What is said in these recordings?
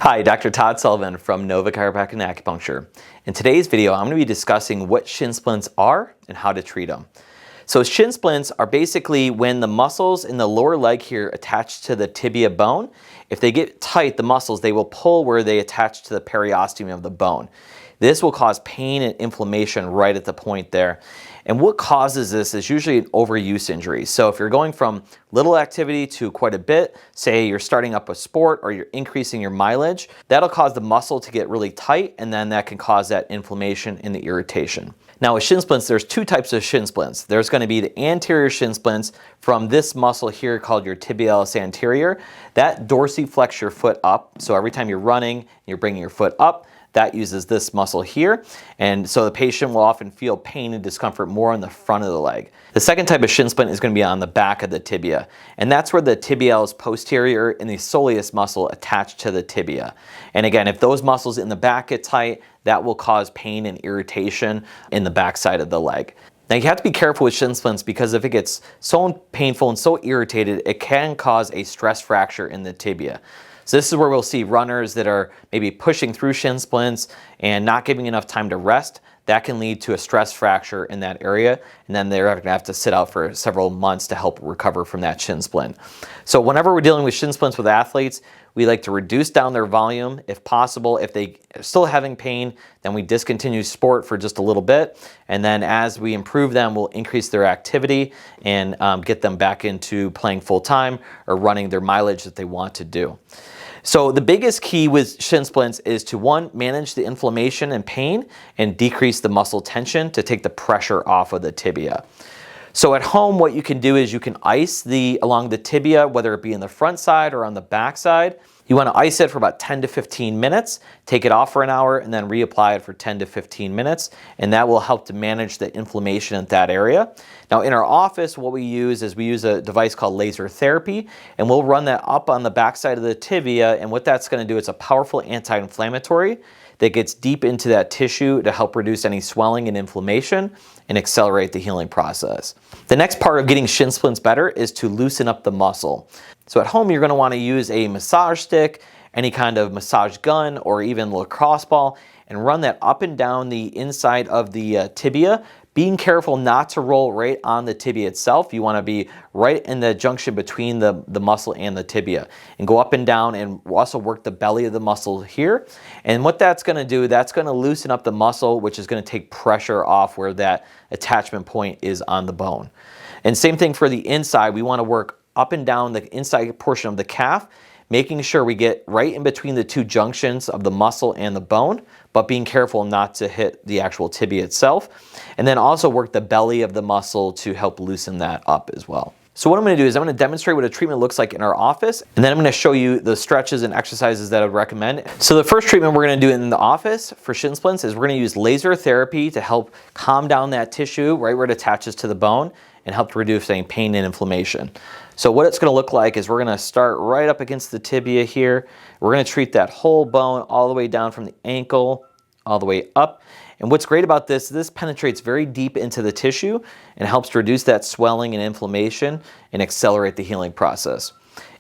Hi, Dr. Todd Sullivan from Nova Chiropractic and Acupuncture. In today's video, I'm going to be discussing what shin splints are and how to treat them. So shin splints are basically when the muscles in the lower leg here attach to the tibia bone. If they get tight, the muscles, they will pull where they attach to the periosteum of the bone. This will cause pain and inflammation right at the point there. And what causes this is usually an overuse injury. So if you're going from little activity to quite a bit, say you're starting up a sport or you're increasing your mileage, that'll cause the muscle to get really tight, and then that can cause that inflammation and the irritation. Now with shin splints, there's two types of shin splints. There's going to be the anterior shin splints from this muscle here called your tibialis anterior. That dorsiflex your foot up. So every time you're running, you're bringing your foot up. That uses this muscle here, and so the patient will often feel pain and discomfort more on the front of the leg. The second type of shin splint is going to be on the back of the tibia, and that's where the tibialis posterior and the soleus muscle attach to the tibia. And again, if those muscles in the back get tight, that will cause pain and irritation in the back side of the leg. Now you have to be careful with shin splints because if it gets so painful and so irritated, it can cause a stress fracture in the tibia. So this is where we'll see runners that are maybe pushing through shin splints and not giving enough time to rest. That can lead to a stress fracture in that area, and then they're going to have to sit out for several months to help recover from that shin splint. So whenever we're dealing with shin splints with athletes, we like to reduce down their volume if possible. If they are still having pain, then we discontinue sport for just a little bit, and then as we improve them, we'll increase their activity and get them back into playing full time or running their mileage that they want to do. So the biggest key with shin splints is to, one, manage the inflammation and pain and decrease the muscle tension to take the pressure off of the tibia. So at home, what you can do is you can ice along the tibia, whether it be in the front side or on the back side. You want to ice it for about 10 to 15 minutes, take it off for an hour, and then reapply it for 10 to 15 minutes, and that will help to manage the inflammation in that area. Now in our office, what we use is we use a device called laser therapy, and we'll run that up on the back side of the tibia, and what that's going to do is a powerful anti-inflammatory that gets deep into that tissue to help reduce any swelling and inflammation and accelerate the healing process. The next part of getting shin splints better is to loosen up the muscle. So at home, you're going to want to use a massage stick, any kind of massage gun, or even a lacrosse ball, and run that up and down the inside of the tibia, being careful not to roll right on the tibia itself. You want to be right in the junction between the muscle and the tibia, and go up and down, and also work the belly of the muscle here. And what that's going to do, that's going to loosen up the muscle, which is going to take pressure off where that attachment point is on the bone. And same thing for the inside. We want to work up and down the inside portion of the calf, making sure we get right in between the two junctions of the muscle and the bone, but being careful not to hit the actual tibia itself. And then also work the belly of the muscle to help loosen that up as well. So what I'm going to do is I'm going to demonstrate what a treatment looks like in our office, and then I'm going to show you the stretches and exercises that I would recommend. So the first treatment we're going to do in the office for shin splints is we're going to use laser therapy to help calm down that tissue right where it attaches to the bone and help to reduce any pain and inflammation. So what it's going to look like is we're going to start right up against the tibia here. We're going to treat that whole bone all the way down from the ankle all the way up. And what's great about this penetrates very deep into the tissue and helps to reduce that swelling and inflammation and accelerate the healing process.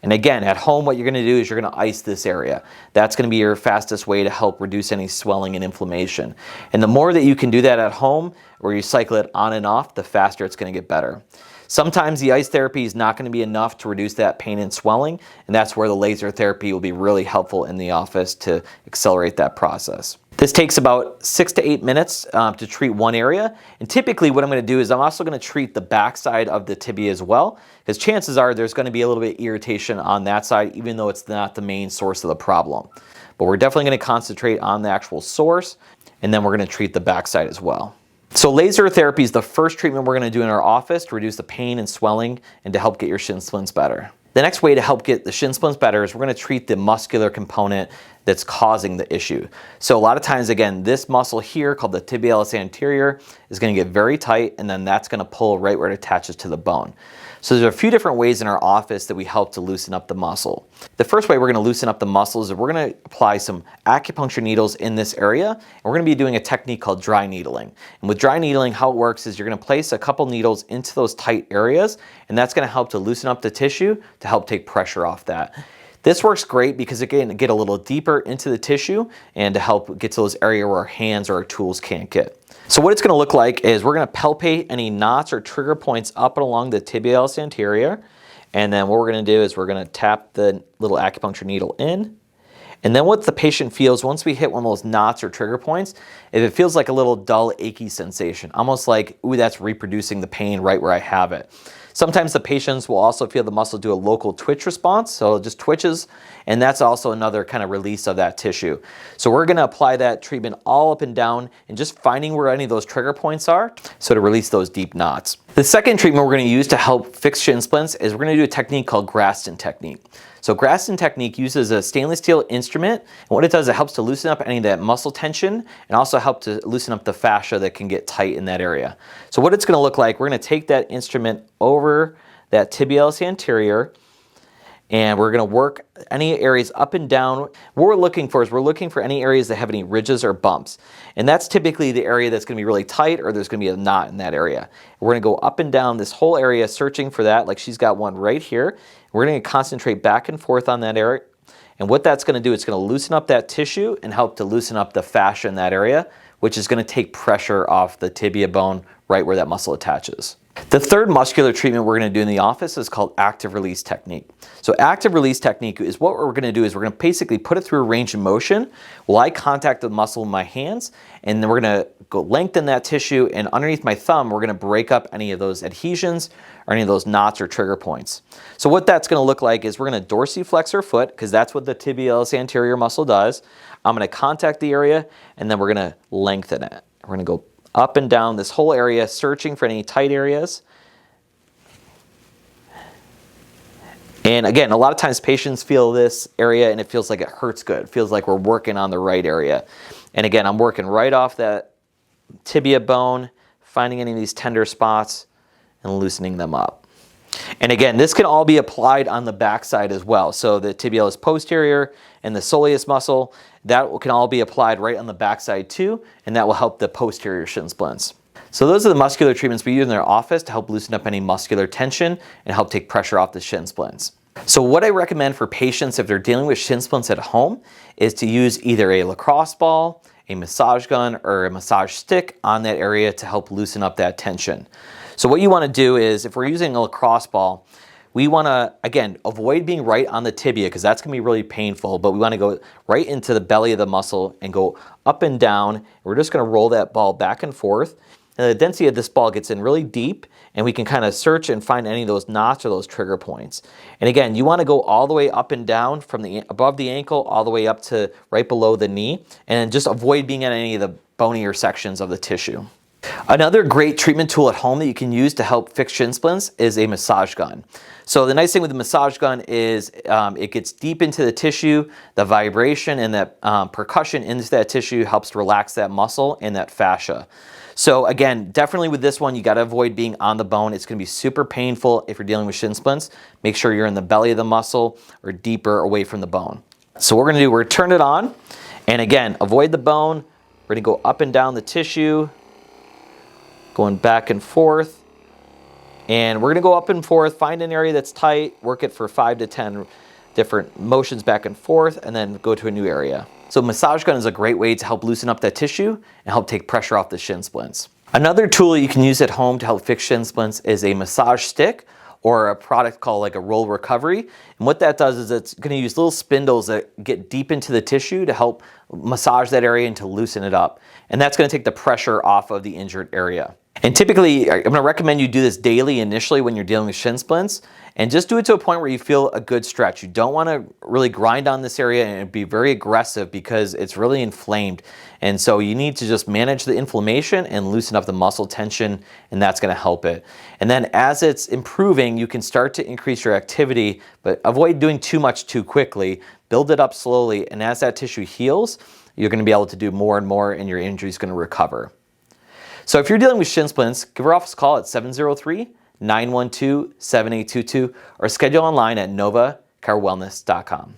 And again, at home, what you're going to do is you're going to ice this area. That's going to be your fastest way to help reduce any swelling and inflammation. And the more that you can do that at home, where you cycle it on and off, the faster it's going to get better. Sometimes the ice therapy is not going to be enough to reduce that pain and swelling, and that's where the laser therapy will be really helpful in the office to accelerate that process. This takes about 6 to 8 minutes to treat one area, and typically what I'm going to do is I'm also going to treat the back side of the tibia as well, because chances are there's going to be a little bit of irritation on that side, even though it's not the main source of the problem. But we're definitely going to concentrate on the actual source, and then we're going to treat the back side as well. So laser therapy is the first treatment we're going to do in our office to reduce the pain and swelling and to help get your shin splints better. The next way to help get the shin splints better is we're going to treat the muscular component that's causing the issue. So a lot of times, again, this muscle here called the tibialis anterior is going to get very tight, and then that's going to pull right where it attaches to the bone. So there's a few different ways in our office that we help to loosen up the muscle. The first way we're going to loosen up the muscles is we're going to apply some acupuncture needles in this area, and we're going to be doing a technique called dry needling. And with dry needling, how it works is you're going to place a couple needles into those tight areas, and that's going to help to loosen up the tissue to help take pressure off that. This works great because it can get a little deeper into the tissue and to help get to those areas where our hands or our tools can't get. So what it's going to look like is we're going to palpate any knots or trigger points up and along the tibialis anterior. And then what we're going to do is we're going to tap the little acupuncture needle in. And then what the patient feels once we hit one of those knots or trigger points, if it feels like a little dull, achy sensation, almost like, ooh, that's reproducing the pain right where I have it. Sometimes the patients will also feel the muscle do a local twitch response, so it just twitches, and that's also another kind of release of that tissue. So we're going to apply that treatment all up and down and just finding where any of those trigger points are, so to release those deep knots. The second treatment we're going to use to help fix shin splints is we're going to do a technique called Graston technique. So Graston technique uses a stainless steel instrument, and what it does, it helps to loosen up any of that muscle tension and also help to loosen up the fascia that can get tight in that area. So what it's going to look like, we're going to take that instrument over that tibialis anterior, and we're going to work any areas up and down. What we're looking for is we're looking for any areas that have any ridges or bumps. And that's typically the area that's going to be really tight or there's going to be a knot in that area. We're going to go up and down this whole area searching for that, like she's got one right here. We're going to concentrate back and forth on that area. And what that's going to do, it's going to loosen up that tissue and help to loosen up the fascia in that area, which is going to take pressure off the tibia bone right where that muscle attaches. The third muscular treatment we're going to do in the office is called active release technique. So active release technique is what we're going to do is we're going to basically put it through a range of motion while I contact the muscle in my hands, and then we're going to go lengthen that tissue, and underneath my thumb we're going to break up any of those adhesions or any of those knots or trigger points. So what that's going to look like is we're going to dorsiflex our foot because that's what the tibialis anterior muscle does. I'm going to contact the area and then we're going to lengthen it. We're going to go up and down this whole area, searching for any tight areas. And again, a lot of times patients feel this area and it feels like it hurts good. It feels like we're working on the right area. And again, I'm working right off that tibia bone, finding any of these tender spots and loosening them up. And again, this can all be applied on the backside as well. So the tibialis posterior and the soleus muscle, that can all be applied right on the backside too, and that will help the posterior shin splints. So those are the muscular treatments we use in our office to help loosen up any muscular tension and help take pressure off the shin splints. So what I recommend for patients if they're dealing with shin splints at home is to use either a lacrosse ball, a massage gun, or a massage stick on that area to help loosen up that tension. So what you want to do is, if we're using a lacrosse ball, we want to, again, avoid being right on the tibia because that's going to be really painful, but we want to go right into the belly of the muscle and go up and down. We're just going to roll that ball back and forth. And the density of this ball gets in really deep, and we can kind of search and find any of those knots or those trigger points. And again, you want to go all the way up and down from the above the ankle all the way up to right below the knee, and just avoid being at any of the bonier sections of the tissue. Another great treatment tool at home that you can use to help fix shin splints is a massage gun. So the nice thing with the massage gun is it gets deep into the tissue. The vibration and that percussion into that tissue helps to relax that muscle and that fascia. So again, definitely with this one, you got to avoid being on the bone. It's going to be super painful if you're dealing with shin splints. Make sure you're in the belly of the muscle or deeper away from the bone. So what we're going to do, we're going to turn it on. And again, avoid the bone. We're going to go up and down the tissue, going back and forth. And we're going to go up and forth, find an area that's tight, work it for 5 to 10 different motions back and forth, and then go to a new area. So massage gun is a great way to help loosen up that tissue and help take pressure off the shin splints. Another tool you can use at home to help fix shin splints is a massage stick or a product called like a roll recovery. And what that does is it's going to use little spindles that get deep into the tissue to help massage that area and to loosen it up. And that's going to take the pressure off of the injured area. And typically, I'm going to recommend you do this daily initially when you're dealing with shin splints, and just do it to a point where you feel a good stretch. You don't want to really grind on this area and be very aggressive because it's really inflamed. And so you need to just manage the inflammation and loosen up the muscle tension, and that's going to help it. And then as it's improving, you can start to increase your activity, but avoid doing too much too quickly. Build it up slowly, and as that tissue heals, you're going to be able to do more and more, and your injury is going to recover. So if you're dealing with shin splints, give our office a call at 703-912-7822 or schedule online at novacarwellness.com.